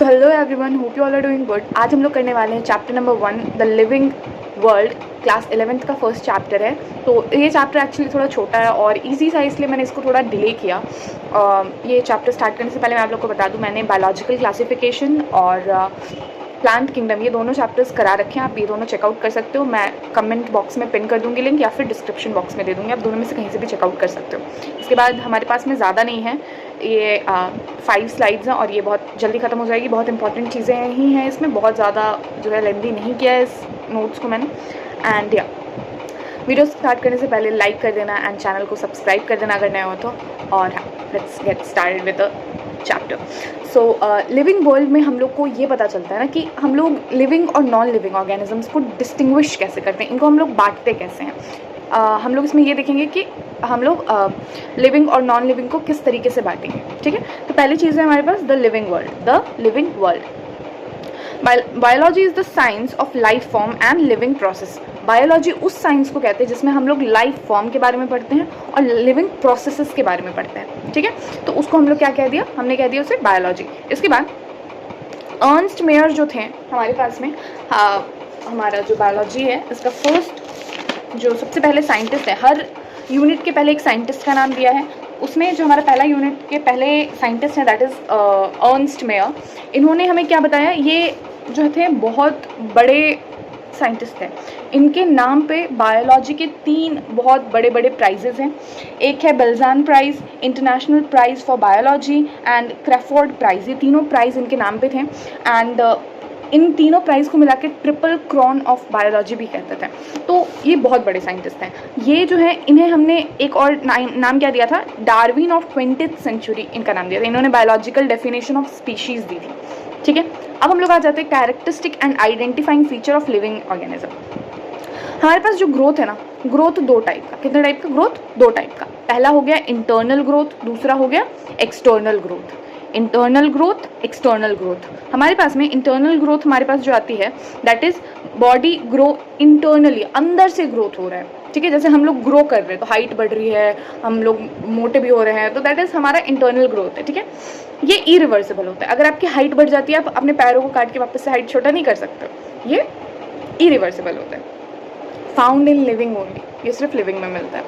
So hello everyone, hope you all are doing good. आज हम लोग करने वाले हैं chapter number 1, the living world. Class 11th का फर्स्ट चैप्टर है। तो ये चैप्टर एक्चुअली थोड़ा छोटा है और इजी था, इसलिए मैंने इसको थोड़ा डिले किया। ये चैप्टर स्टार्ट करने से पहले मैं आप लोग को बता दूं, मैंने बायोलॉजिकल क्लासिफिकेशन और प्लांट किंगडम ये दोनों चैप्टर्स करा रखे हैं। आप ये दोनों चेकआउट कर सकते हो। मैं कमेंट बॉक्स में पिन कर दूंगी लिंक, या फिर डिस्क्रिप्शन बॉक्स में दे दूंगी। आप दोनों में से कहीं से भी चेकआउट कर सकते हो। इसके बाद हमारे पास में ज़्यादा नहीं है, ये 5 स्लाइड्स हैं और ये बहुत जल्दी ख़त्म हो जाएगी। बहुत इंपॉर्टेंट चीज़ें ही हैं इसमें, बहुत ज़्यादा जो है लेंदी नहीं किया है इस नोट्स को मैंने। एंड या वीडियो स्टार्ट करने से पहले लाइक कर देना एंड चैनल को सब्सक्राइब कर देना अगर नए हो तो। और हाँ, let's get started with the chapter. So living world में हम लोग को ये पता चलता है ना कि हम लोग लिविंग और नॉन लिविंग ऑर्गेनिजम्स को डिस्टिंग्विश कैसे करते हैं, इनको हम लोग बांटते कैसे हैं। हम लोग इसमें ये देखेंगे कि हम लोग लिविंग और नॉन लिविंग को किस तरीके से बांटेंगे। ठीक है, तो पहली चीज़ है हमारे पास the living world. The living world, biology is the science of life form and living process. Biology उस साइंस को कहते हैं जिसमें हम लोग लाइफ फॉर्म के बारे में पढ़ते हैं और लिविंग प्रोसेसेस के बारे में पढ़ते हैं। ठीक है, तो उसको हम लोग क्या कह दिया, हमने कह दिया उसे बायोलॉजी। इसके बाद अर्नस्ट मेयर जो थे हमारे पास में, हमारा जो बायोलॉजी है इसका फर्स्ट जो सबसे पहले साइंटिस्ट है, हर यूनिट के पहले एक साइंटिस्ट का नाम दिया है। उसमें जो हमारा पहला यूनिट के पहले साइंटिस्ट हैं दैट इज़ अर्नस्ट मेयर। इन्होंने हमें क्या बताया, ये जो थे बहुत बड़े साइंटिस्ट हैं। इनके नाम पे बायोलॉजी के 3 बहुत बड़े बड़े प्राइजेज़ हैं। एक है Balzan prize, international prize for biology and Crafoord prize. ये तीनों प्राइज़ इनके नाम पे थे। एंड इन तीनों प्राइज़ को मिला के ट्रिपल क्रॉन ऑफ बायोलॉजी भी कहते थे। तो ये बहुत बड़े साइंटिस्ट हैं। ये जो है, इन्हें हमने एक और नाम क्या दिया था, डार्विन ऑफ 20th सेंचुरी इनका नाम दिया था। इन्होंने बायोलॉजिकल डेफिनेशन ऑफ स्पीशीज़ दी थी। ठीक है, अब हम लोग आ जाते हैं characteristic and identifying feature of living organism. हमारे पास जो ग्रोथ है ना, ग्रोथ 2 टाइप का। कितने टाइप का ग्रोथ? 2 टाइप का। पहला हो गया इंटरनल ग्रोथ, दूसरा हो गया external growth. Internal growth, external growth. हमारे पास में इंटरनल ग्रोथ हमारे पास जो आती है that is body grow internally, अंदर से ग्रोथ हो रहा है। ठीक है, जैसे हम लोग ग्रो कर रहे हैं तो हाइट बढ़ रही है, हम लोग मोटे भी हो रहे हैं, तो दैट इज हमारा इंटरनल ग्रोथ है। ठीक है, ये इरिवर्सिबल होता है। अगर आपकी हाइट बढ़ जाती है, आप अपने पैरों को काट के वापस से हाइट छोटा नहीं कर सकते, ये इरिवर्सिबल होता है। फाउंड इन लिविंग ओनली, ये सिर्फ लिविंग में मिलता है।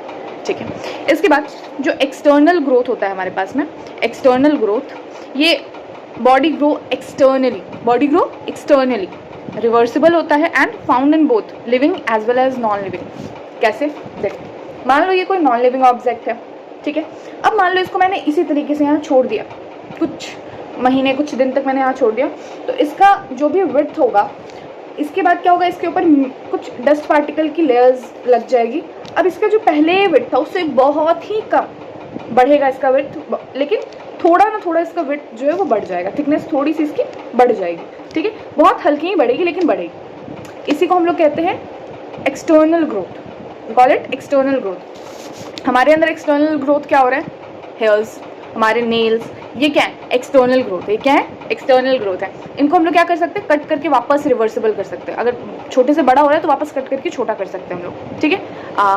ठीक है, इसके बाद जो एक्सटर्नल ग्रोथ होता है हमारे पास में, एक्सटर्नल ग्रोथ, ये body grow externally, body grow externally, reversible होता है and found in both living as well as non living. कैसे? देखो, मान लो ये कोई नॉन लिविंग ऑब्जेक्ट है। ठीक है, अब मान लो इसको मैंने इसी तरीके से यहाँ छोड़ दिया, कुछ महीने कुछ दिन तक मैंने यहाँ छोड़ दिया, तो इसका जो भी विड्थ होगा, इसके बाद क्या होगा, इसके ऊपर कुछ डस्ट पार्टिकल की लेयर्स लग जाएगी। अब इसका जो पहले विड्थ था उससे बहुत ही कम बढ़ेगा इसका विड्थ, लेकिन थोड़ा ना थोड़ा इसका विड्थ जो है वो बढ़ जाएगा, थिकनेस थोड़ी सी इसकी बढ़ जाएगी। ठीक है, बहुत हल्की ही बढ़ेगी लेकिन बढ़ेगी। इसी को हम लोग कहते हैं external growth. We call it external growth. हमारे अंदर एक्सटर्नल ग्रोथ क्या हो रहा है, हेयर्स, हमारे नेल्स, ये क्या है, एक्सटर्नल ग्रोथ। ये क्या है, एक्सटर्नल ग्रोथ है। इनको हम लोग क्या कर सकते हैं, कट करके वापस रिवर्सिबल कर सकते हैं। अगर छोटे से बड़ा हो रहा है तो वापस कट करके छोटा कर सकते हैं हम लोग। ठीक है,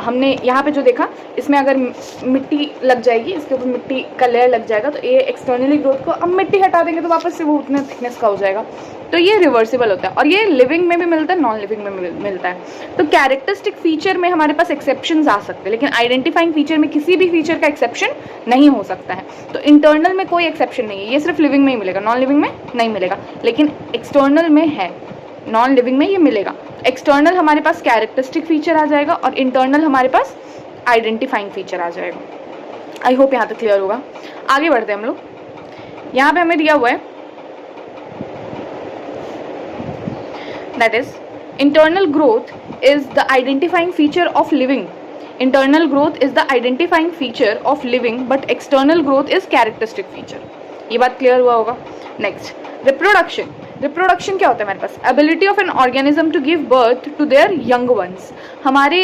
हमने यहाँ पे जो देखा, इसमें अगर मिट्टी लग जाएगी, इसके ऊपर मिट्टी का लेयर लग जाएगा, तो ये एक्सटर्नली ग्रोथ को, अब मिट्टी हटा देंगे तो वापस से वो उतना थिकनेस का हो जाएगा। तो ये रिवर्सिबल होता है और ये लिविंग में भी मिलता है, नॉन लिविंग में मिलता है। तो कैरेक्टरिस्टिक फीचर में हमारे पास एक्सेप्शंस आ सकते हैं, लेकिन आइडेंटिफाइंग फीचर में किसी भी फीचर का एक्सेप्शन नहीं हो सकता है। तो इंटरनल में कोई एक्सेप्शन नहीं है, ये सिर्फ लिविंग में ही मिलेगा, नॉन लिविंग में नहीं मिलेगा, लेकिन एक्सटर्नल में है, नॉन लिविंग में ये मिलेगा। एक्सटर्नल हमारे पास कैरेक्टरिस्टिक फीचर आ जाएगा और इंटरनल हमारे पास आइडेंटिफाइंग फीचर आ जाएगा। आई होप यहाँ तक क्लियर होगा। आगे बढ़ते हैं हम लोग। यहाँ पे हमें दिया हुआ है that is internal growth is the identifying feature of living. Internal growth is the identifying feature of living, but external growth is characteristic feature. ये बात क्लियर हुआ होगा। Next, reproduction. रिप्रोडक्शन क्या होता है हमारे पास, ability of an organism to give birth to their young ones. हमारे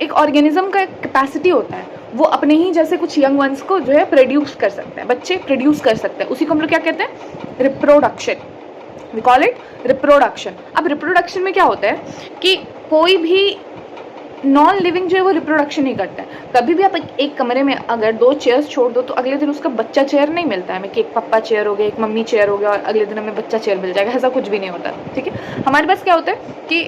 एक ऑर्गेनिज्म का कैपेसिटी होता है, वो अपने ही जैसे कुछ यंग वंस को जो है प्रोड्यूस कर सकते हैं, बच्चे प्रोड्यूस कर सकते हैं, उसी को हम लोग क्या कहते हैं, reproduction. We call it reproduction. अब रिप्रोडक्शन में क्या होता है कि कोई भी नॉन लिविंग जो है वो रिप्रोडक्शन नहीं करता है। कभी भी आप एक कमरे में अगर 2 चेयर्स छोड़ दो तो अगले दिन उसका बच्चा चेयर नहीं मिलता है हमें कि एक पापा चेयर हो गया, एक मम्मी चेयर हो गया और अगले दिन हमें बच्चा चेयर मिल जाएगा, ऐसा कुछ भी नहीं होता। ठीक है, हमारे पास क्या होता है कि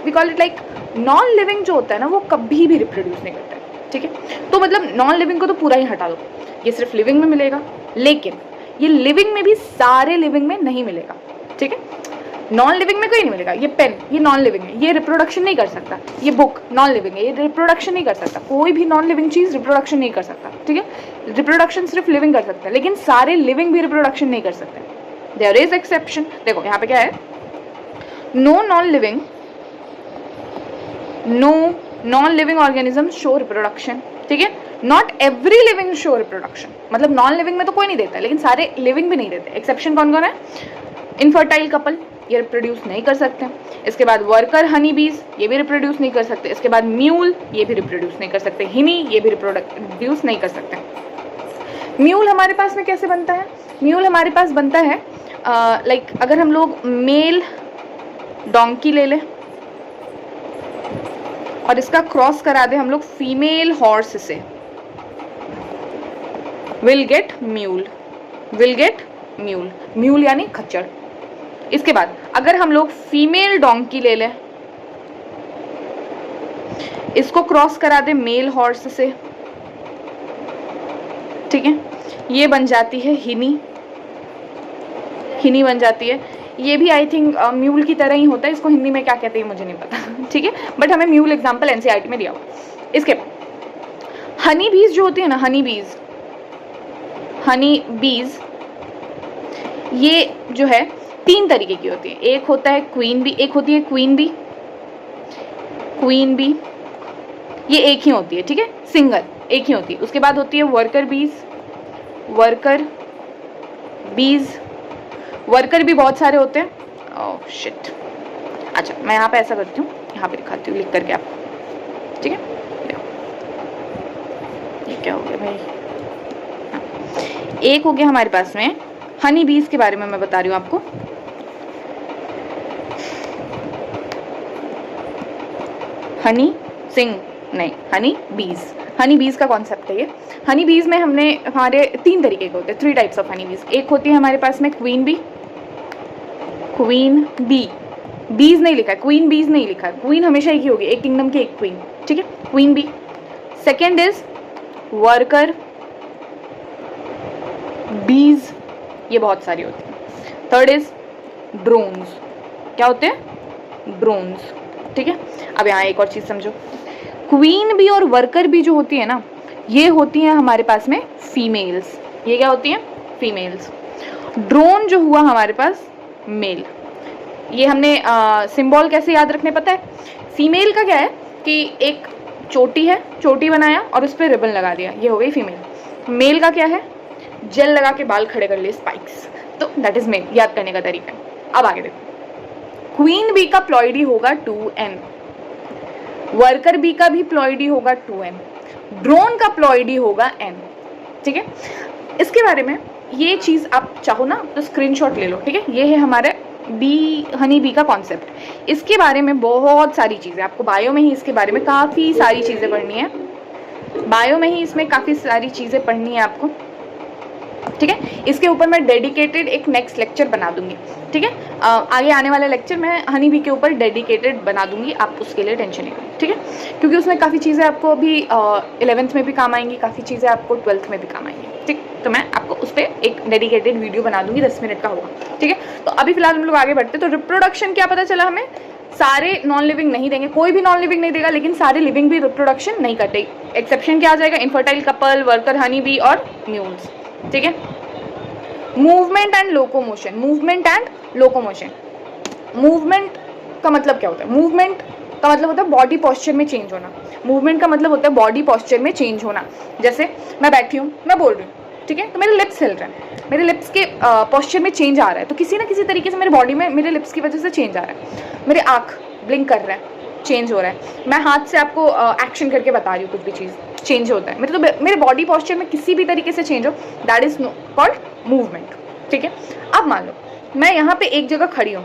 we call it like non living जो होता है ना वो कभी भी रिप्रोड्यूस नहीं करता है। ठीक है, तो मतलब नॉन लिविंग को तो पूरा ही हटा दो, ये सिर्फ लिविंग में मिलेगा, लेकिन ये लिविंग में भी सारे लिविंग में नहीं मिलेगा। ठीक है, नॉन लिविंग में कोई नहीं मिलेगा। ये पेन, ये नॉन लिविंग है, ये रिप्रोडक्शन नहीं कर सकता। ये बुक नॉन लिविंग है, ये रिप्रोडक्शन नहीं कर सकता। कोई भी नॉन लिविंग चीज रिप्रोडक्शन नहीं कर सकता। ठीक है, रिप्रोडक्शन सिर्फ लिविंग कर सकता है, लेकिन सारे लिविंग भी रिप्रोडक्शन नहीं कर सकते। There is exception. देखो यहाँ पे क्या है, no non living organism show reproduction. ठीक है, not every living show reproduction, मतलब नॉन लिविंग में तो कोई नहीं देता, लेकिन सारे लिविंग भी नहीं देते। एक्सेप्शन कौन कौन है? इनफर्टाइल कपल, ये रिप्रोड्यूस नहीं कर सकते। इसके बाद वर्कर हनी बीज, ये भी रिप्रोड्यूस नहीं कर सकते। इसके बाद म्यूल, ये भी रिप्रोड्यूस नहीं कर सकते। हिनी, ये भी रिप्रोड्यूस नहीं कर सकते। म्यूल हमारे पास में कैसे बनता है? म्यूल हमारे पास बनता है लाइक अगर हम लोग मेल डोंकी ले लें और इसका क्रॉस करा दे हम लोग फीमेल हॉर्स से, विल गेट म्यूल, म्यूल यानी खच्चर। इसके बाद अगर हम लोग फीमेल डोंकी ले लें, इसको क्रॉस करा दे मेल हॉर्स से, ठीक है, ये बन जाती है हिनी बन जाती है। ये भी आई थिंक म्यूल की तरह ही होता है, इसको हिंदी में क्या कहते हैं मुझे नहीं पता। ठीक है, बट हमें म्यूल एग्जाम्पल एनसीईआरटी में दिया हुआ। इसके बाद हनी बीज जो होती है ना, हनी बीज ये जो है 3 तरीके की होती है। एक होता है क्वीन बी, एक होती है क्वीन बी, ये एक ही होती है। ठीक है, सिंगल एक ही होती है। उसके बाद होती है वर्कर भी बहुत सारे होते हैं। ओह शिट, अच्छा मैं यहाँ पे ऐसा करती हूँ, यहाँ पे दिखाती हूँ लिख करके आपको। ठीक है, ये क्या हो गया भाई? हाँ, एक हो गया हमारे पास में हनी बीज के बारे में मैं बता रही हूँ आपको। हनी बीज का कॉन्सेप्ट है ये। हनी बीज में हमने हमारे 3 तरीके के होते हैं, 3 टाइप्स ऑफ हनी बीज। एक होती है हमारे पास में क्वीन बी, बीज नहीं लिखा है, क्वीन बीज नहीं लिखा है। क्वीन हमेशा एक ही होगी, एक किंगडम की एक क्वीन। ठीक है, queen bee. Second is worker bees, ये बहुत सारी होती है। थर्ड इज ड्रोन्स, क्या होते हैं? ड्रोन्स। ठीक है, अब यहाँ एक और चीज समझो, क्वीन बी और वर्कर बी जो होती है ना, ये होती हैं हमारे पास में फीमेल्स। ये क्या होती हैं? फीमेल्स। ड्रोन जो हुआ हमारे पास मेल। ये हमने सिंबल कैसे याद रखने पता है? फीमेल का क्या है कि एक चोटी है, चोटी बनाया और उस पर रिबन लगा दिया, ये हो गई फीमेल। मेल का क्या है? जेल लगा के बाल खड़े कर लिए, स्पाइक्स, तो दैट इज मेल। याद करने का तरीका। अब आगे देखो, क्वीन बी का प्लॉइडी होगा 2n, वर्कर बी का भी प्लॉइडी होगा 2n, ड्रोन का प्लॉइडी होगा n। ठीक है, इसके बारे में ये चीज आप चाहो ना तो स्क्रीनशॉट ले लो। ठीक है, ये है हमारे हनी बी का कॉन्सेप्ट। इसके बारे में बहुत सारी चीजें आपको बायो में ही, इसके बारे में काफी सारी चीजें पढ़नी है। बायो में ही इसमें काफी सारी चीजें पढ़नी है आपको। ठीक है, इसके ऊपर मैं डेडिकेटेड एक नेक्स्ट लेक्चर बना दूंगी। ठीक है, आगे आने वाले लेक्चर मैं हनी बी के ऊपर डेडिकेटेड बना दूंगी, आप उसके लिए टेंशन नहीं करें। ठीक है, क्योंकि उसमें काफ़ी चीज़ें आपको अभी 11th में भी काम आएंगी, काफ़ी चीज़ें आपको 12th में भी काम आएंगी। ठीक, तो मैं आपको उस पर एक डेडिकेटेड वीडियो बना दूंगी, 10 मिनट का होगा। ठीक है, तो अभी फिलहाल हम लोग आगे बढ़ते। तो रिप्रोडक्शन क्या पता चला हमें, सारे नॉन लिविंग नहीं देंगे, कोई भी नॉन लिविंग नहीं देगा, लेकिन सारे लिविंग भी रिप्रोडक्शन नहीं करते। एक्सेप्शन क्या आ जाएगा? Infertile couple, worker honey bee और म्यूल्स। ठीक है, मूवमेंट एंड लोकोमोशन। मूवमेंट का मतलब क्या होता है? मूवमेंट का मतलब होता है बॉडी पोस्चर में चेंज होना। मूवमेंट का मतलब होता है बॉडी पोस्चर में चेंज होना। जैसे मैं बैठी हूँ, मैं बोल रही हूँ, ठीक है, तो मेरे लिप्स हिल रहे हैं, मेरे लिप्स के पोस्चर में चेंज आ रहा है, तो किसी ना किसी तरीके से मेरे बॉडी में मेरे लिप्स की वजह से चेंज आ रहा है। मेरे आँख ब्लिंक कर रहा है, चेंज हो रहा है। मैं हाथ से आपको एक्शन करके बता रही हूँ, कुछ भी चीज़ चेंज होता है मेरे बॉडी पोस्चर में किसी भी तरीके से चेंज हो, दैट इज कॉल्ड मूवमेंट। ठीक है, अब मान लो मैं यहाँ पे एक जगह खड़ी हूँ,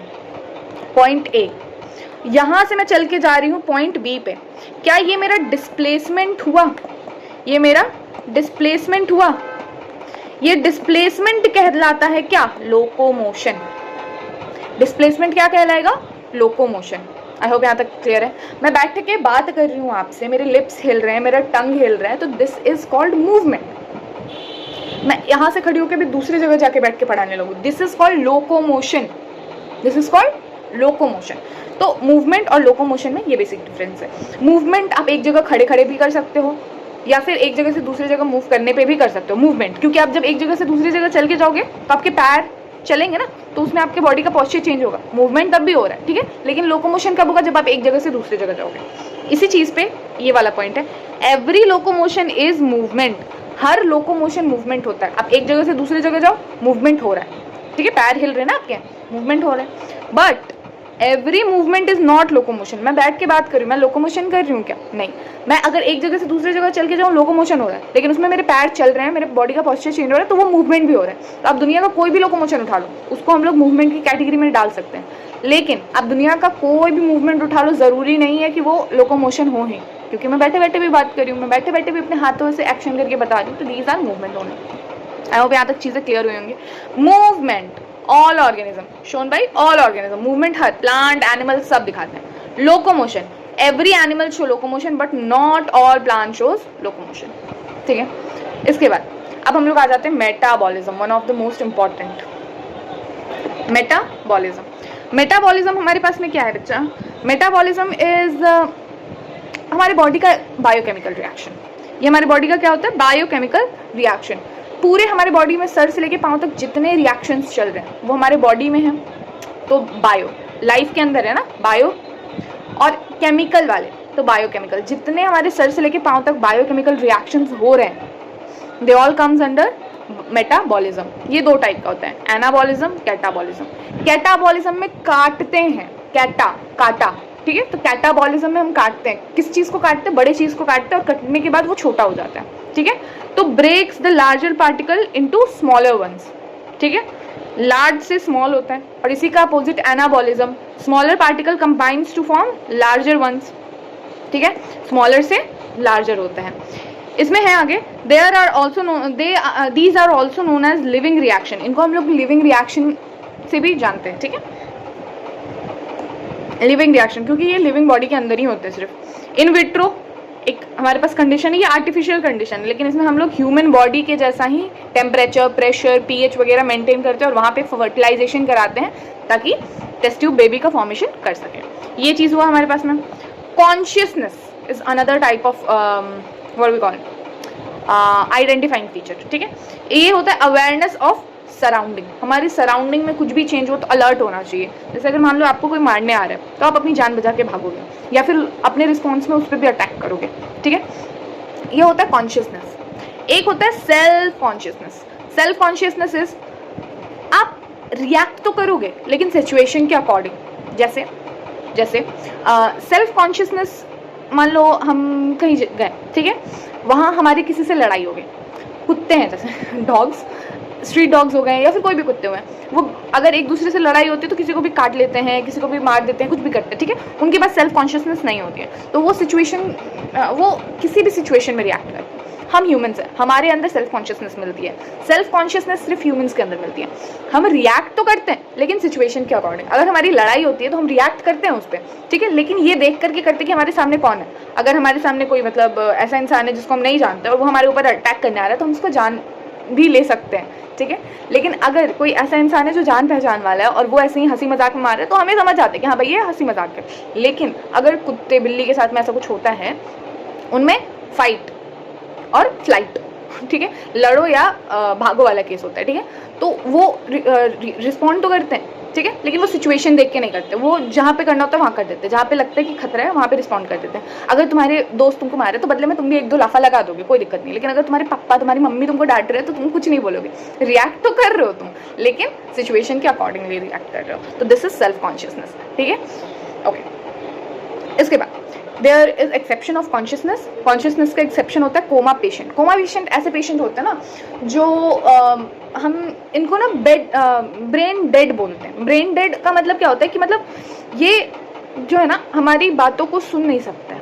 पॉइंट ए, यहाँ से मैं चल के जा रही हूँ पॉइंट बी पे, क्या ये मेरा डिस्प्लेसमेंट हुआ? ये मेरा डिस्प्लेसमेंट हुआ। ये डिस्प्लेसमेंट कहलाता है क्या? लोकोमोशन। डिस्प्लेसमेंट क्या कहलाएगा? लोकोमोशन। आई होप यहाँ तक क्लियर है। मैं बैठ के बात कर रही हूँ आपसे, मेरे लिप्स हिल रहे हैं, मेरा टंग हिल रहा है, तो दिस इज कॉल्ड मूवमेंट। मैं यहाँ से खड़ी होकर भी दूसरी जगह जाके बैठ के पढ़ाने लगूँ, this is called locomotion. This is called locomotion. तो मूवमेंट और लोकोमोशन में ये बेसिक डिफरेंस है। मूवमेंट आप एक जगह खड़े खड़े भी कर सकते हो, या फिर एक जगह से दूसरी जगह मूव करने पे भी कर सकते हो मूवमेंट, क्योंकि आप जब एक जगह से दूसरी जगह चल के जाओगे तो आपके पैर चलेंगे ना, तो उसमें आपके बॉडी का पोस्चर चेंज होगा, मूवमेंट तब भी हो रहा है, ठीक है। लेकिन लोकोमोशन कब होगा? जब आप एक जगह से दूसरी जगह जाओगे। इसी चीज़ पे ये वाला पॉइंट है, every locomotion is movement. Her locomotion movement होता है। आप एक जगह से दूसरी जगह जाओ, मूवमेंट हो रहा है, ठीक है, पैर हिल रहे हैं ना आपके, मूवमेंट हो रहा है। But every movement is not locomotion. मैं बैठ के बात कर रही हूँ, मैं लोकोमोशन कर रही हूँ क्या? नहीं। मैं अगर एक जगह से दूसरी जगह चल के जाऊँ, लोकोमोशन हो रहा है, लेकिन उसमें मेरे पैर चल रहे हैं, मेरे बॉडी का पोस्चर चेंज हो रहा है, तो वो मूवमेंट भी हो रहा है। तो आप दुनिया का कोई भी लोकोमोशन उठा लो, उसको हम लोग मूवमेंट की कैटेगरी में डाल सकते हैं। लेकिन आप दुनिया का कोई भी मूवमेंट उठा लो, ज़रूरी नहीं है कि वो लोकोमोशन हो ही, क्योंकि मैं बैठे बैठे भी बात कर रही हूँ, मैं बैठे बैठे भी अपने हाथों से एक्शन करके बता रही हूँ, तो दीज आर मूवमेंट होने। आई होप यहाँ तक चीज़ें क्लियर हुई होंगी। Movement all organism, shown by all organism, movement her plant animal सब दिखाते हैं। Locomotion, every animal show locomotion but not all plant shows locomotion, ठीक है। इसके बाद अब हम लोग आ जाते हैं metabolism, one of the most important. Metabolism, metabolism हमारे पास में क्या है बच्चा? मेटाबॉलिज्म इज हमारे बॉडी का बायोकेमिकल रिएक्शन। ये हमारे बॉडी का क्या होता है? Biochemical reaction. पूरे हमारे बॉडी में सर से लेके पाँव तक जितने रिएक्शंस चल रहे हैं वो हमारे बॉडी में हैं। तो बायो लाइफ के अंदर है ना, बायो और केमिकल वाले, तो बायोकेमिकल, जितने हमारे सर से लेके पाँव तक बायोकेमिकल रिएक्शंस हो रहे हैं, they all comes under metabolism. ये दो टाइप का होता है, एनाबॉलिज्म, कैटाबॉलिज्म। कैटाबॉलिज्म में काटते हैं, काटा, ठीक है। तो कैटाबॉलिज्म में हम काटते हैं, किस चीज़ को काटते हैं? बड़े चीज़ को काटते हैं, और कटने के बाद वो छोटा हो जाता है, ठीक है। तो breaks the larger particle into smaller ones, ठीक है। लार्ज से स्मॉल होता है, और इसी का opposite anabolism, smaller particle combines to form larger ones, ठीक है, स्मॉलर से लार्जर होता है। इसमें है आगे, there are also these are also known as living reaction. इनको हम लोग लिविंग रिएक्शन से भी जानते हैं, ठीक है, लिविंग रिएक्शन, क्योंकि ये लिविंग बॉडी के अंदर ही होते हैं सिर्फ। इन विट्रो एक हमारे पास कंडीशन है, ये आर्टिफिशियल कंडीशन है, लेकिन इसमें हम लोग ह्यूमन बॉडी के जैसा ही टेम्परेचर, प्रेशर, पीएच वगैरह मेंटेन करते हैं, और वहाँ पे फर्टिलाइजेशन कराते हैं ताकि टेस्ट ट्यूब बेबी का फॉर्मेशन कर सके। ये चीज़ हुआ हमारे पास में। Consciousness is another type of what we call identifying feature, ठीक है। ये होता है अवेयरनेस ऑफ सराउंडिंग। हमारी सराउंडिंग में कुछ भी चेंज हो तो अलर्ट होना चाहिए। जैसे अगर मान लो आपको कोई मारने आ रहा है तो आप अपनी जान बचा के भागोगे, या फिर अपने रिस्पॉन्स में उस पर भी अटैक करोगे, ठीक है। ये होता है कॉन्शियसनेस। एक होता है self consciousness. Self consciousness is आप रिएक्ट तो करोगे लेकिन सिचुएशन के अकॉर्डिंग। जैसे सेल्फ कॉन्शियसनेस, मान लो हम कहीं गए, ठीक है, वहाँ हमारी किसी से लड़ाई हो गई, कुत्ते हैं जैसे डॉग्स, स्ट्रीट डॉग्स हो गए या फिर कोई भी कुत्ते हुए हैं, वो अगर एक दूसरे से लड़ाई होती है तो किसी को भी काट लेते हैं, किसी को भी मार देते हैं, कुछ भी करते हैं, ठीक है। उनके पास सेल्फ कॉन्शियसनेस नहीं होती है, तो वो सिचुएशन, वो किसी भी सिचुएशन में रिएक्ट करते हैं। हम ह्यूमंस हैं, हमारे अंदर सेल्फ कॉन्शियसनेस मिलती है। सेल्फ कॉन्शियसनेस सिर्फ ह्यूमंस के अंदर मिलती है। हम रिएक्ट तो करते हैं लेकिन सिचुएशन के अकॉर्डिंग। अगर हमारी लड़ाई होती है तो हम रिएक्ट करते हैं उस पर, ठीक है, लेकिन ये देख करके करते कि हमारे सामने कौन है। अगर हमारे सामने कोई मतलब ऐसा इंसान है जिसको हम नहीं जानते और वो हमारे ऊपर अटैक करने आ रहा है तो हम उसको जान भी ले सकते हैं, ठीक है। लेकिन अगर कोई ऐसा इंसान है जो जान पहचान वाला है और वो ऐसे ही हंसी मजाक में मार रहा है तो हमें समझ आते हैं कि हाँ भाई ये हंसी मजाक है। लेकिन अगर कुत्ते बिल्ली के साथ में ऐसा कुछ होता है, उनमें फाइट और फ्लाइट, ठीक है, लड़ो या भागो वाला केस होता है, ठीक है। तो वो रिस्पॉन्ड तो करते हैं, ठीक है, लेकिन वो सिचुएशन देख के नहीं करते। वो जहाँ पे करना होता है वहाँ कर देते हैं, जहाँ पे लगता है कि खतरा है वहाँ पे रिस्पॉन्ड कर देते हैं। अगर तुम्हारे दोस्त तुमको मारे तो बदले में तुम भी एक दो लाफा लगा दोगे, कोई दिक्कत नहीं। लेकिन अगर तुम्हारे पापा, तुम्हारी मम्मी तुमको डांट रहे हैं तो तुम कुछ नहीं बोलोगे, रिएक्ट तो कर रहे हो तुम, लेकिन सिचुएशन के अकॉर्डिंगली रिएक्ट कर रहे हो। तो दिस इज सेल्फ कॉन्शियसनेस, ठीक है, ओके। इसके बाद there is exception of consciousness. Consciousness का एक्सेप्शन होता है कोमा पेशेंट। कोमा पेशेंट ऐसे पेशेंट होते हैं ना जो हम इनको ना ब्रेन डेड बोलते हैं। ब्रेन डेड का मतलब क्या होता है कि मतलब ये जो है ना हमारी बातों को सुन नहीं सकता है,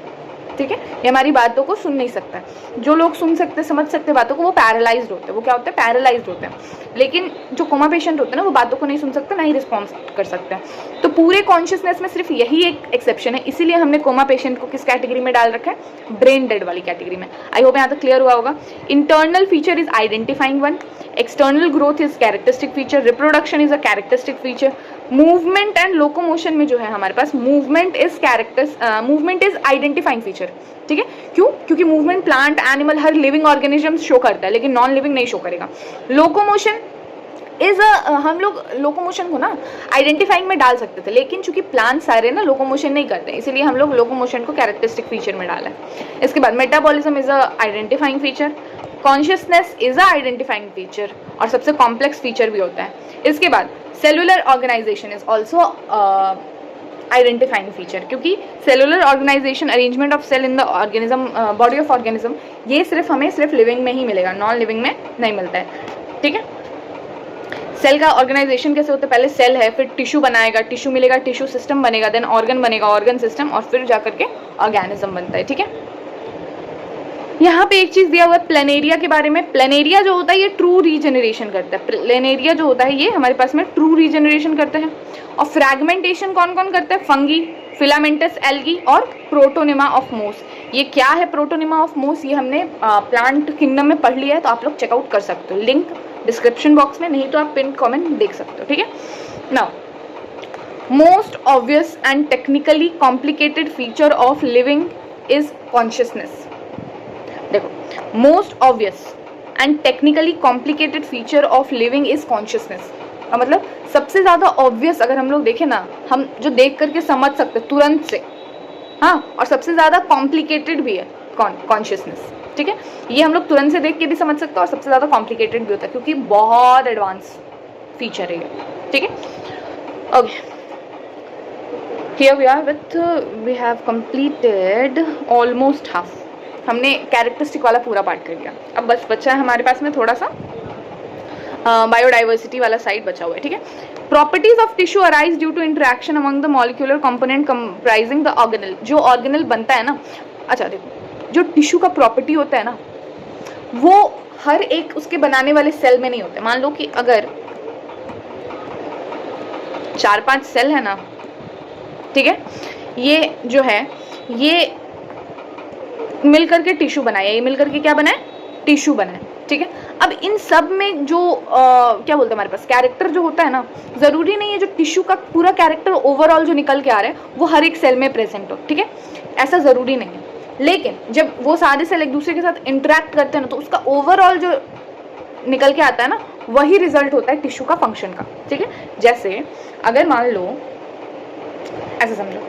ठीक है, ये हमारी बातों को सुन नहीं सकता है। जो लोग सुन सकते समझ सकते बातों को वो पैरालाइज्ड होते हैं, वो क्या होते हैं, पैरालाइज्ड होते हैं। लेकिन जो कोमा पेशेंट होते हैं ना वो बातों को नहीं सुन सकते, ना ही रिस्पॉन्स कर सकते हैं। तो पूरे कॉन्शियसनेस में सिर्फ यही एक एक्सेप्शन है, इसीलिए हमने कोमा पेशेंट को किस कैटेगरी में डाल रखा है, ब्रेन डेड वाली कैटेगरी में। आई होप यहाँ तक क्लियर हुआ होगा। Internal feature is identifying one, external growth is characteristic feature, reproduction is a characteristic feature, movement and locomotion में जो है हमारे पास मूवमेंट इज आइडेंटिफाइंग फीचर, ठीक है। क्यों? क्योंकि मूवमेंट प्लांट एनिमल हर लिविंग ऑर्गेनिज्म शो करता है, लेकिन नॉन लिविंग नहीं शो करेगा। लोकोमोशन इज हम लोग लोकोमोशन को ना आइडेंटिफाइंग में डाल सकते थे, लेकिन चूंकि प्लांट सारे ना लोकोमोशन नहीं करते, इसीलिए हम लोग लोकोमोशन को कैरेक्टरिस्टिक फीचर में डाला है। इसके बाद metabolism is a identifying feature, consciousness is a identifying feature, और सबसे कॉम्प्लेक्स फीचर भी होता है। इसके बाद cellular organisation is also identifying feature, क्योंकि cellular organisation arrangement of cell in the organism, body of organism, ये सिर्फ हमें सिर्फ लिविंग में ही मिलेगा, नॉन लिविंग में नहीं मिलता है, ठीक है। सेल का ऑर्गेनाइजेशन कैसे होता है, पहले सेल है, फिर टिश्यू बनाएगा, टिश्यू मिलेगा, टिश्यू सिस्टम बनेगा, देन ऑर्गन बनेगा, ऑर्गन सिस्टम, और फिर जाकर के ऑर्गेनिज्म बनता है, ठीक है। यहाँ पे एक चीज दिया हुआ है प्लेनेरिया के बारे में। प्लेनेरिया जो होता है ये ट्रू रीजनरेशन करता है, प्लेनेरिया जो होता है ये हमारे पास में ट्रू रीजनरेशन करता है। और फ्रैगमेंटेशन कौन कौन करता है, फंगी, फिलामेंटस एल्गी और प्रोटोनिमा ऑफ मोस। ये क्या है प्रोटोनिमा ऑफ मोस, ये हमने प्लांट किंगडम में पढ़ लिया है, तो आप लोग चेकआउट कर सकते हो, लिंक डिस्क्रिप्शन बॉक्स में, नहीं तो आप पिन कमेंट देख सकते हो, ठीक है। Now most obvious and technically complicated feature of living is consciousness. देखो, most obvious and technically complicated feature of living is consciousness. मतलब सबसे ज्यादा ऑब्वियस अगर हम लोग देखें ना, हम जो देख करके समझ सकते तुरंत से, हाँ, और सबसे ज्यादा कॉम्प्लिकेटेड भी है कॉन्शियसनेस, ठीक है। ये हम लोग तुरंत से देख के भी समझ सकते हैं और सबसे ज्यादा कॉम्प्लिकेटेड भी होता है, क्योंकि बहुत एडवांस फीचर है ये, ठीक है। Okay, here we are with, we have completed almost half. हमने कैरेक्टरिस्टिक वाला पूरा पार्ट कर लिया, अब बस बचा है हमारे पास में थोड़ा सा बायोडाइवर्सिटी वाला साइड बचा हुआ है, ठीक है। Properties of tissue arise due to interaction among the molecular component comprising the organelle. जो ऑर्गेनल बनता है ना, अच्छा देखो, जो टिश्यू का प्रॉपर्टी होता है ना, वो हर एक उसके बनाने वाले सेल में नहीं होता है। मान लो कि अगर 4-5 सेल है ना, ठीक है, ये जो है ये मिलकर के टिश्यू बनाया, ये मिलकर के क्या बना है, टिश्यू बना है, ठीक है। अब इन सब में जो क्या बोलते हैं हमारे पास कैरेक्टर जो होता है ना, जरूरी नहीं है जो टिश्यू का पूरा कैरेक्टर ओवरऑल जो निकल के आ रहा है वो हर एक सेल में प्रेजेंट हो, ठीक है, ऐसा जरूरी नहीं है। लेकिन जब वो सारे सेल एक दूसरे के साथ इंटरेक्ट करते हैं ना, तो उसका ओवरऑल जो निकल के आता है ना, वही रिजल्ट होता है टिश्यू का फंक्शन का, ठीक है। जैसे अगर मान लो, ऐसा समझो,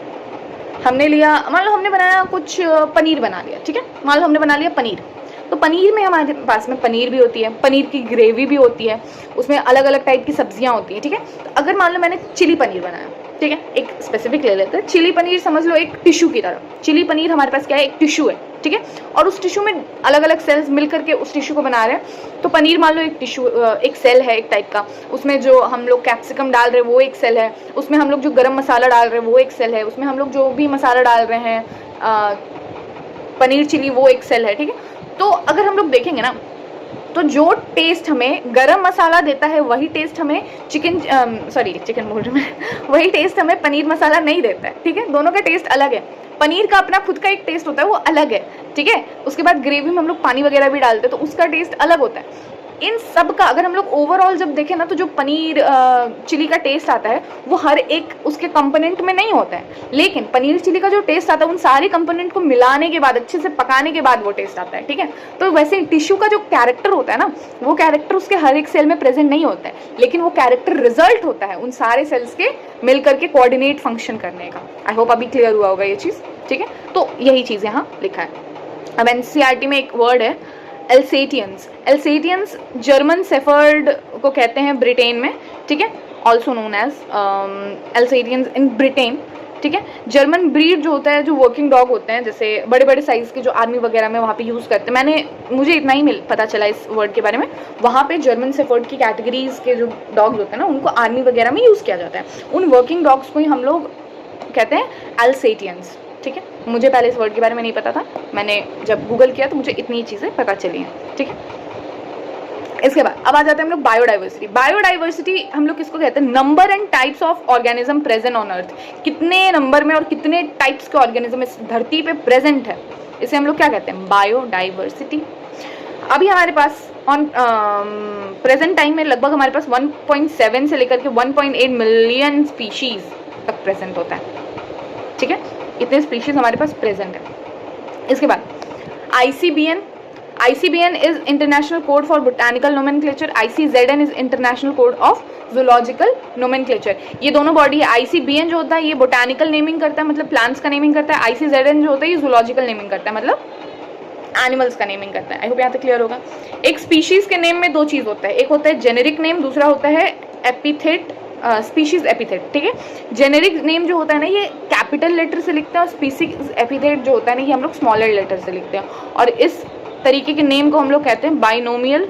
हमने लिया, मान लो हमने बनाया कुछ पनीर बना लिया, ठीक है, मान लो हमने बना लिया पनीर, तो पनीर में हमारे पास में पनीर भी होती है, पनीर की ग्रेवी भी होती है, उसमें अलग अलग टाइप की सब्जियां होती हैं, ठीक है। तो अगर मान लो मैंने चिली पनीर बनाया, ठीक है, एक स्पेसिफिक ले लेते हैं, चिली पनीर समझ लो एक टिश्यू की तरह। चिली पनीर हमारे पास क्या है, एक टिश्यू है, ठीक है, और उस टिश्यू में अलग अलग सेल्स मिल करके उस टिश्यू को बना रहे हैं। तो पनीर मान लो एक टिश्यू, एक सेल है एक टाइप का, उसमें जो हम लोग कैप्सिकम डाल रहे हैं वो एक सेल है, उसमें हम लोग जो गरम मसाला डाल रहे हैं वो एक सेल है, उसमें हम लोग जो भी मसाला डाल रहे हैं पनीर चिली वो एक सेल है, ठीक है। तो अगर हम लोग देखेंगे ना, तो जो टेस्ट हमें गरम मसाला देता है वही टेस्ट हमें चिकन बोल रही मैं वही टेस्ट हमें पनीर मसाला नहीं देता है, ठीक है। दोनों का टेस्ट अलग है, पनीर का अपना खुद का एक टेस्ट होता है, वो अलग है, ठीक है। उसके बाद ग्रेवी में हम लोग पानी वगैरह भी डालते हैं, तो उसका टेस्ट अलग होता है। इन सब का अगर हम लोग ओवरऑल जब देखें ना, तो जो पनीर चिली का टेस्ट आता है वो हर एक उसके कंपोनेंट में नहीं होता है, लेकिन पनीर चिली का जो टेस्ट आता है उन सारे कंपोनेंट को मिलाने के बाद, अच्छे से पकाने के बाद वो टेस्ट आता है, ठीक है। तो वैसे टिश्यू का जो कैरेक्टर होता है ना, वो कैरेक्टर उसके हर एक सेल में प्रेजेंट नहीं होता है, लेकिन वो कैरेक्टर रिजल्ट होता है उन सारे सेल्स के मिलकर के कोऑर्डिनेट फंक्शन करने का। आई होप अभी क्लियर हुआ होगा ये चीज़, ठीक है। तो यही चीज़ यहाँ लिखा है। अब एनसीईआरटी में एक वर्ड है एल्सेटियंस। एल्सेटियंस जर्मन शेफर्ड को कहते हैं ब्रिटेन में, ठीक है, also known as Alsatians in Britain, ठीक है। जर्मन ब्रीड जो होता है, जो वर्किंग डॉग होते हैं, जैसे बड़े बड़े साइज़ के जो आर्मी वगैरह में वहाँ पे यूज़ करते हैं, मुझे इतना ही पता चला इस वर्ड के बारे में। वहाँ पे जर्मन शेफर्ड की कैटेगरीज के जो डॉग्स होते हैं ना, उनको आर्मी वगैरह में यूज़ किया जाता है। उन वर्किंग डॉग्स को ही हम लोग कहते हैं अल्सेटियंस। ठीक है, मुझे पहले इस वर्ड के बारे में नहीं पता था, मैंने जब गूगल किया तो मुझे इतनी चीज़ें पता चली हैं। ठीक है, इसके बाद अब आ जाते हैं हम लोग बायोडाइवर्सिटी। बायोडाइवर्सिटी हम लोग किसको कहते हैं? Number and types of organism present on earth. कितने नंबर में और कितने टाइप्स के ऑर्गेनिज्म इस धरती पे प्रेजेंट है, इसे हम लोग क्या कहते हैं? बायोडाइवर्सिटी। अभी हमारे पास ऑन प्रेजेंट टाइम में लगभग हमारे पास 1.7 से लेकर के 1.8 मिलियन स्पीशीज तक प्रेजेंट होता है। ठीक है, इतने स्पीशीज हमारे पास प्रेजेंट है। इसके बाद ICBN is International Code for Botanical Nomenclature, ICZN is International Code of Zoological Nomenclature। ये दोनों बॉडी है। ICBN जो होता है ये बोटानिकल नेमिंग करता है, मतलब प्लांट्स का नेमिंग करता है। ICZN जो होता है ये जूलॉजिकल नेमिंग करता है, मतलब एनिमल्स का नेमिंग करता है। आई होप यहाँ तक क्लियर होगा। एक स्पीशीज के नेम में दो चीज होता है, एक होता है जेनेरिक नेम, दूसरा होता है एपिथेट, स्पीशीज एपिथेट। ठीक है, जेनेरिक नेम जो होता है ना ये कैपिटल लेटर से लिखते हैं और स्पीशीज एपिथेट जो होता है ना ये हम लोग स्मॉलर लेटर से लिखते हैं। और इस तरीके के नेम को हम लोग कहते हैं बाइनोमियल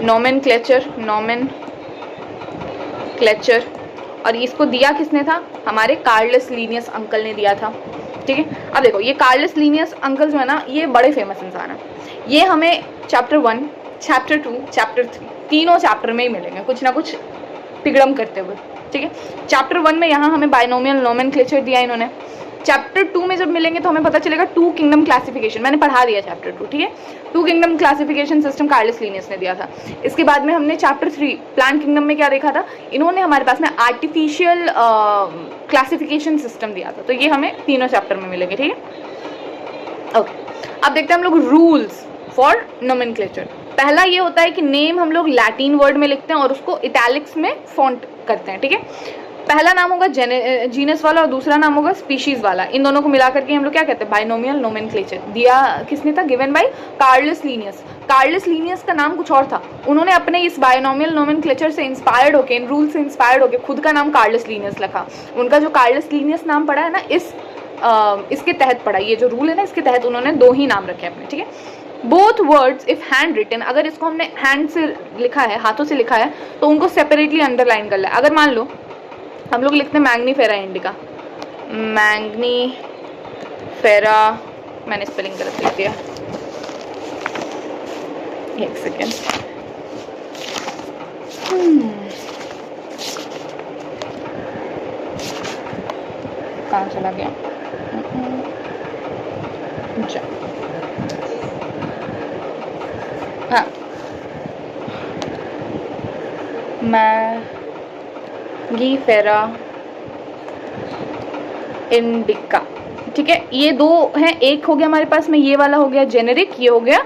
नोमेनक्लेचर। और इसको दिया किसने था? हमारे कार्लस लीनियस अंकल ने दिया था। ठीक है, अब देखो ये कार्लस लीनियस अंकल जो है ना ये बड़े फेमस इंसान है। ये हमें चैप्टर 1, चैप्टर 2, चैप्टर 3 तीनों चैप्टर में ही मिलेंगे कुछ ना कुछ तिगड़म करते हुए। ठीक है, चैप्टर 1 में यहाँ हमें बाइनोमियल नोमेनक्लेचर दिया इन्होंने। चैप्टर 2 में जब मिलेंगे तो हमें पता चलेगा 2 किंगडम क्लासिफिकेशन, मैंने पढ़ा दिया चैप्टर 2। ठीक है, 2 kingdom classification system Carolus Linnaeus ने दिया था। इसके बाद में हमने चैप्टर 3 प्लांट किंगडम में क्या देखा था? इन्होंने हमारे पास में आर्टिफिशियल क्लासिफिकेशन सिस्टम दिया था। तो ये हमें तीनों चैप्टर में मिलेंगे। ठीक है, ओके, अब देखते हैं हम लोग रूल्स फॉर नोमेनक्लेचर। पहला ये होता है कि नेम हम लोग लैटिन वर्ड में लिखते हैं और उसको इटैलिक्स में फॉन्ट करते हैं। ठीक है, पहला नाम होगा जीनस वाला और दूसरा नाम होगा स्पीशीज वाला। इन दोनों को मिलाकर के हम लोग क्या कहते हैं? Binomial nomenclature. दिया किसने था? Given by Carolus Linnaeus. Carolus Linnaeus का नाम कुछ और था, उन्होंने अपने इस बाइनोमियल नोमेनक्लेचर से इंस्पायर्ड होकर, इन रूल से इंस्पायर्ड होकर खुद का नाम कार्लस लीनियस रखा। उनका जो कार्लस लीनियस नाम पड़ा है ना इसके तहत पड़ा, ये जो रूल है ना इसके तहत उन्होंने 2 ही नाम रखे अपने। ठीक है, both words if handwritten, अगर इसको हमने हैंड से लिखा है, हाथों से लिखा है, तो उनको सेपरेटली अंडरलाइन कर ले। अगर मान लो हम लोग लिखते हैं मैग्नीफेरा इंडिका, मैग्नीफेरा, मैंने स्पेलिंग गलत लिख दिया, एक सेकेंड। कहाँ चला गया? हाँ, मैग्नीफेरा इंडिका। ठीक है, ये 2 हैं, एक हो गया हमारे पास में ये वाला हो गया जेनेरिक, ये हो गया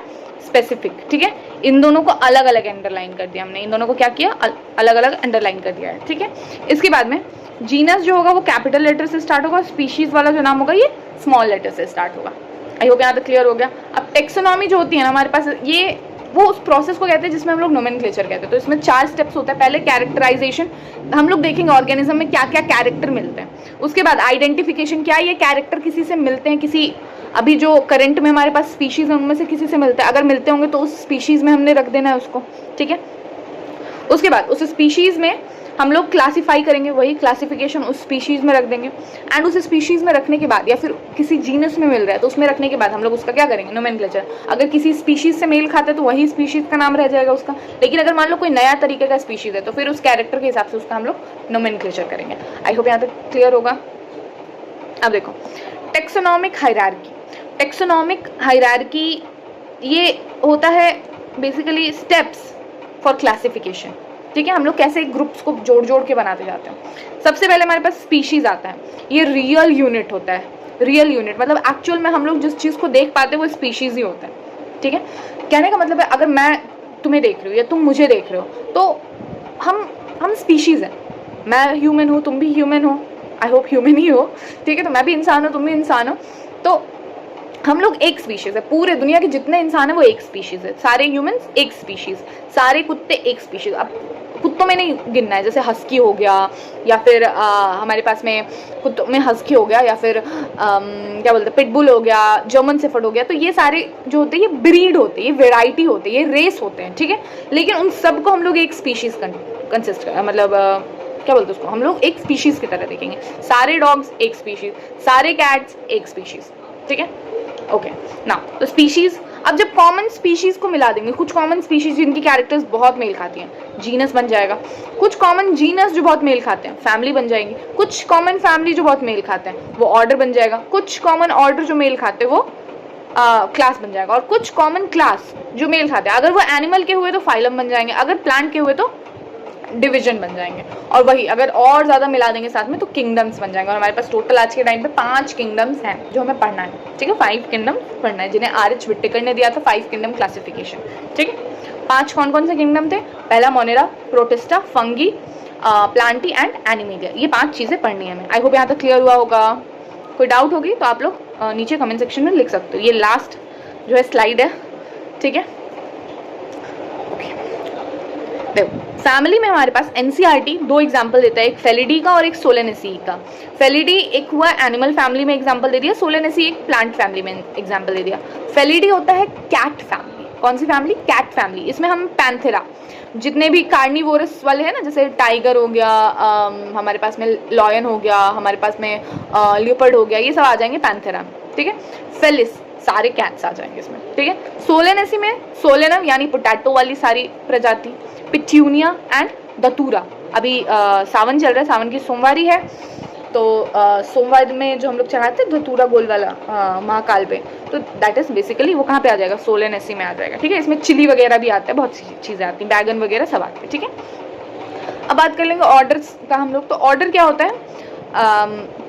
स्पेसिफिक। ठीक है, इन दोनों को अलग अलग अंडरलाइन कर दिया हमने, इन दोनों को क्या किया? अलग अलग अंडरलाइन कर दिया है। ठीक है, इसके बाद में जीनस जो होगा वो कैपिटल लेटर से स्टार्ट होगा, स्पीशीज वाला जो नाम होगा ये स्मॉल लेटर से स्टार्ट होगा। आई होप यहाँ तक क्लियर हो गया। अब टेक्सोनॉमी जो होती है ना हमारे पास, ये वो उस प्रोसेस को कहते हैं जिसमें हम लोग नोमेनक्लेचर कहते हैं। तो इसमें 4 स्टेप्स होता है। पहले कैरेक्टराइजेशन, हम लोग देखेंगे ऑर्गेनिज्म में क्या क्या कैरेक्टर मिलते हैं। उसके बाद आइडेंटिफिकेशन, क्या ये कैरेक्टर किसी से मिलते हैं, किसी अभी जो करंट में हमारे पास स्पीशीज है उनमें से किसी से मिलता है, अगर मिलते होंगे तो उस स्पीशीज में हमने रख देना है उसको। ठीक है, उसके बाद उस स्पीशीज में हम लोग क्लासीफाई करेंगे, वही क्लासिफिकेशन उस स्पीशीज में रख देंगे। एंड उस स्पीशीज में रखने के बाद या फिर किसी जीनस में मिल रहा है तो उसमें रखने के बाद हम लोग उसका क्या करेंगे? नोमेनक्लेचर। अगर किसी स्पीशीज से मेल खाता है तो वही स्पीशीज का नाम रह जाएगा उसका। लेकिन अगर मान लो कोई नया तरीके का स्पीशीज है तो फिर उस कैरेक्टर के हिसाब से उसका हम लोग नोमेनक्लेचर करेंगे। आई होप यहाँ तक क्लियर होगा। अब देखो टेक्सोनॉमिक हायरार्की। टेक्सोनॉमिक हायरार्की ये होता है बेसिकली स्टेप्स फॉर क्लासिफिकेशन। ठीक है, हम लोग कैसे ग्रुप्स को जोड़ जोड़ के बनाते जाते हैं। सबसे पहले हमारे पास स्पीशीज आता है, ये रियल यूनिट होता है। रियल यूनिट मतलब एक्चुअल में हम लोग जिस चीज़ को देख पाते हैं वो स्पीशीज ही होता है। ठीक है, कहने का मतलब है अगर मैं तुम्हें देख रही हूँ या तुम मुझे देख रहे हो तो हम स्पीशीज हैं। मैं ह्यूमन हूँ, तुम भी ह्यूमन हो, आई होप ह्यूमन ही हो। ठीक है, तो मैं भी इंसान हूँ, तुम भी इंसान हो, तो हम लोग एक स्पीशीज है। पूरे दुनिया के जितने इंसान है वो एक स्पीशीज है। सारे ह्यूमंस एक स्पीशीज, सारे कुत्ते एक स्पीशीज। अब कुत्तों में नहीं गिनना है, जैसे हस्की हो गया या फिर हमारे पास में कुत्तों में हस्की हो गया या फिर क्या बोलते हैं पिटबुल हो गया, जर्मन शेफर्ड हो गया। तो ये सारे जो होते हैं ये ब्रीड होते हैं, ये वेराइटी होते हैं, ये रेस होते हैं। ठीक है, लेकिन उन सबको हम लोग एक स्पीशीज कंसिस्ट मतलब क्या बोलते हैं उसको, हम लोग एक स्पीशीज़ की तरह देखेंगे। सारे डॉग्स एक स्पीशीज़, सारे कैट्स एक स्पीशीज़, ठीक है, ओके ना। तो स्पीशीज़, अब जब कॉमन स्पीशीज़ को मिला देंगे, कुछ कॉमन स्पीशीज़ जिनकी कैरेक्टर्स बहुत मेल खाती हैं, जीनस बन जाएगा। कुछ कॉमन जीनस जो बहुत मेल खाते हैं, फैमिली बन जाएंगी। कुछ कॉमन फैमिली जो बहुत मेल खाते हैं, वो ऑर्डर बन जाएगा। कुछ कॉमन ऑर्डर जो मेल खाते हैं, वो क्लास बन जाएगा। और कुछ कॉमन क्लास जो मेल खाते हैं, अगर वो एनिमल के हुए तो फाइलम बन जाएंगे, अगर प्लांट के हुए तो डिवीजन बन जाएंगे। और वही अगर और ज़्यादा मिला देंगे साथ में तो किंगडम्स बन जाएंगे। और हमारे पास टोटल आज के टाइम पे 5 किंगडम्स हैं जो हमें पढ़ना है, ठीक है, 5 किंगडम पढ़ना है, जिन्हें आर.एच. विट्टिकर ने दिया था 5 किंगडम क्लासिफिकेशन, ठीक है। 5 कौन कौन से किंगडम थे? पहला Monera, protista, fungi, Plantae and animalia. ये 5 चीज़ें पढ़नी है हमें। आई होप यहाँ तक क्लियर हुआ होगा। कोई डाउट होगी तो आप लोग नीचे कमेंट सेक्शन में लिख सकते हो। ये लास्ट जो है स्लाइड है, ठीक है, ओके। देखो फैमिली में हमारे पास एनसीईआरटी 2 एग्जाम्पल देता है, एक फेलिडी का और एक सोलेनेसी का। फेलिडी एक हुआ एनिमल फैमिली में एग्जाम्पल दे दिया, सोलेनेसी एक प्लांट फैमिली में एग्जाम्पल दे दिया। फेलिडी होता है कैट फैमिली। कौन सी फैमिली? Cat family. इसमें हम पैंथेरा, जितने भी कार्निवोरस वाले हैं ना, जैसे टाइगर हो गया, हमारे पास में लॉयन हो गया, हमारे पास में लियोपर्ड हो गया, ये सब आ जाएंगे पैंथेरा में, ठीक है। फेलिस, सारे कैट्स आ जाएंगे इसमें, ठीक है। सोलेनेसी में सोलेनम यानी पोटैटो वाली सारी प्रजाति, पिट्यूनिया एंड दतूरा। अभी सावन चल रहा है, सावन की सोमवारी है, तो सोमवार में जो हम लोग चढ़ाते हैं धतूरा गोल वाला महाकाल पे, तो दैट इज बेसिकली वो कहाँ पे आ जाएगा? सोलेनेसी में आ जाएगा, ठीक है। इसमें चिली वगैरह भी आता है, बहुत सी चीज़ें आती हैं, बैगन वगैरह सब आते हैं, ठीक है। अब बात कर लेंगे ऑर्डर्स का हम लोग। तो ऑर्डर क्या होता है?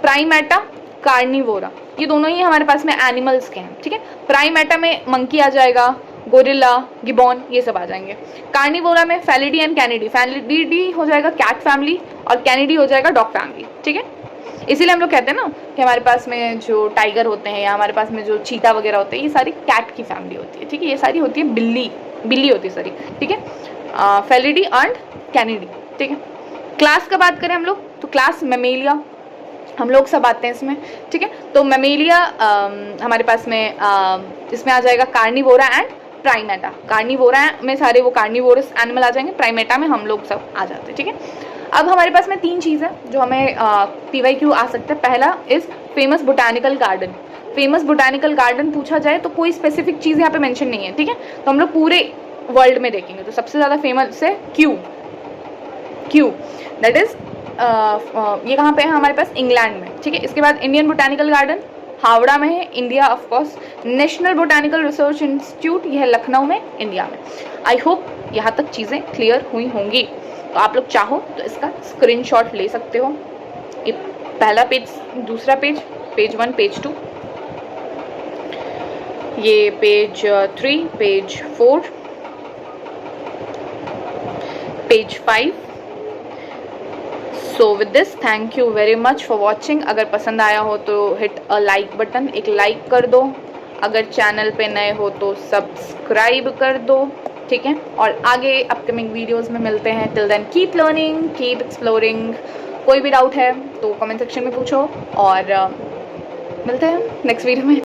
प्राइमेटा, कार्निवोरा, ये दोनों ही हमारे पास में एनिमल्स के हैं, ठीक है। प्राइमेटा में मंकी आ जाएगा, गोरिल्ला, गिबॉन, ये सब आ जाएंगे। कार्निवोरा में फेलिडी एंड कैनिडी। फेलिडी हो जाएगा कैट फैमिली और कैनिडी हो जाएगा डॉग फैमिली, ठीक है। इसीलिए हम लोग कहते हैं ना कि हमारे पास में जो टाइगर होते हैं या हमारे पास में जो चीता वगैरह होते हैं, ये सारी कैट की फैमिली होती है, ठीक है। ये सारी होती है बिल्ली होती है सारी, ठीक है। फेलिडी एंड कैनिडी, ठीक है। क्लास का बात करें हम लोग तो क्लास मेमेलिया, हम लोग सब आते हैं इसमें, ठीक है। तो मेमेलिया हमारे पास में इसमें आ जाएगा कार्निवोरा एंड प्राइमेटा। कार्निवोरा में सारे वो कार्निवोरस एनिमल आ जाएंगे, प्राइमेटा में हम लोग सब आ जाते हैं, ठीक है। अब हमारे पास में 3 चीज़ है जो हमें PYQ आ सकता है। पहला is famous botanical garden. Famous botanical garden पूछा जाए तो कोई स्पेसिफिक चीज़ यहाँ पे मेंशन नहीं है, ठीक है। तो हम लोग पूरे वर्ल्ड में देखेंगे तो सबसे ज़्यादा फेमस है क्यू, दैट इज ये कहाँ पे है? हमारे पास इंग्लैंड में, ठीक है। इसके बाद इंडियन बोटानिकल गार्डन हावड़ा में है, India of course. National botanical research institute, यह है लखनऊ में, इंडिया में। आई होप यहाँ तक चीज़ें क्लियर हुई होंगी। तो आप लोग चाहो तो इसका स्क्रीनशॉट ले सकते हो। ये पहला पेज, दूसरा पेज, पेज 1, पेज 2, ये page 3, page 4, page 5। So with this thank you very much for watching. अगर पसंद आया हो तो हिट अ लाइक बटन, एक लाइक कर दो। अगर चैनल पे नए हो तो सब्सक्राइब कर दो, ठीक है। और आगे अपकमिंग वीडियोस में मिलते हैं। Till then keep learning, keep exploring. कोई भी डाउट है तो कमेंट सेक्शन में पूछो और मिलते हैं नेक्स्ट वीडियो में।